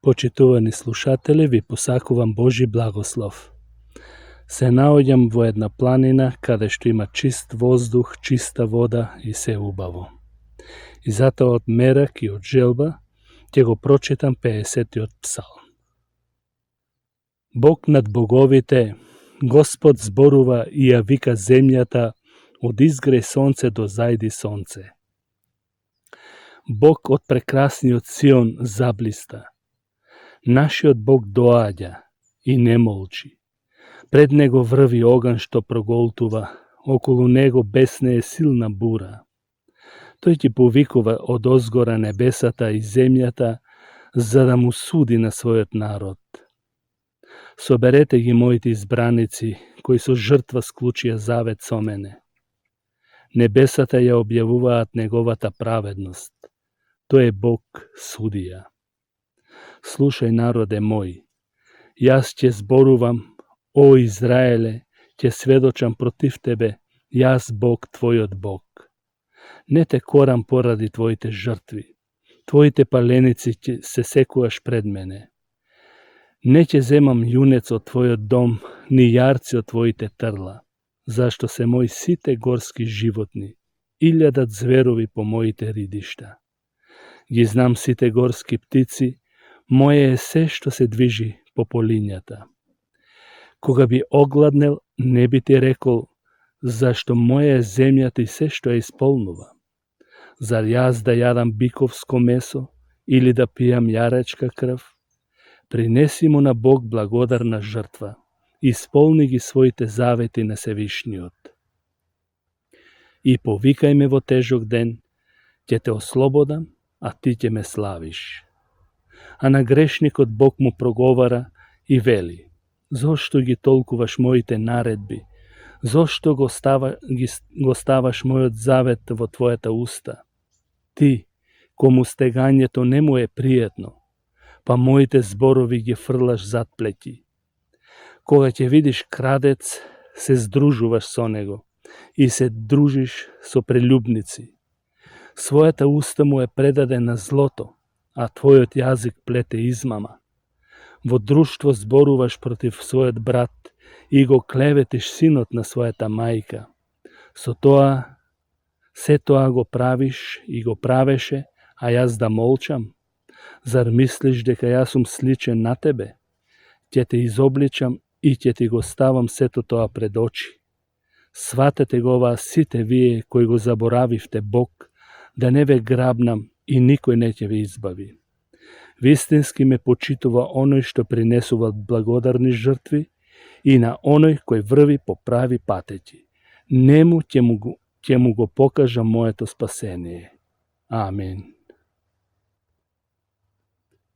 Почитувани слушатели, ви посакувам Божи благослов. Се наоѓам во една планина каде што има чист воздух, чиста вода и се убаво. И затоа од мерак и од желба ќе го прочитам 50-тиот псалм. Бог над боговите, Господ зборува и ја вика земјата од изгреј сонце до зајди сонце. Бог од прекрасниот Сион заблиста. Нашиот Бог доаѓа и не молчи. Пред него врви оган што проголтува, околу него беснее силна бура. Тој ќе повикува од озгора небесата и земјата, за да му суди на својот народ. Соберете ги моите избраници, кои со жртва склучија завет со мене. Небесата ја објавуваат неговата праведност. Тој е Бог судија. Слушај, народе мој, јас ќе зборувам, о Израеле, ќе сведочам против тебе, јас Бог, твојот Бог. Не те корам поради твоите жртви, твоите паленици ќе се секуваш пред мене. Не ќе земам јунец од твојот дом, ни јарци од твоите трла, зашто се мои сите горски животни, 1000 зверови по моите ридишта. Ги знам сите горски птици, моје е се што се движи по полињата. Кога би огладнел, не би ти рекол, зашто моја е земјата и се што ја исполнува. Зар јас да јадам биковско месо или да пијам јаречка крв? Принеси му на Бог благодарна жртва, исполни ги своите завети на Севишниот. И повикај ме во тежок ден, ќе те ослободам, а ти ќе ме славиш. А на грешникот Бог му проговара и вели: зошто ги толкуваш моите наредби? Зошто го ставаш мојот завет во твојата уста? Ти, кому стегањето не му е пријатно, па моите зборови ги фрлаш зад плеќи. Кога ќе видиш крадец, се здружуваш со него и се дружиш со прелюбници. Својата уста му е предаде на злото, а твојот јазик плете измама. Во друштво зборуваш против својот брат и го клеветиш синот на својата мајка. Се тоа го правиш и го правеше, а јас да молчам? Зар мислиш дека јас сум сличен на тебе? Ќе те изобличам и ќе ти го ставам сето тоа пред очи. Сватете го ова сите вие кои го заборавивте Бог, да не ве грабнам и никој не ќе ве избави. Вистински ме почитува оној што принесува благодарни жртви и на оној кој врви по прави патеќи. Нему ќе му го покажам моето спасение. Амин.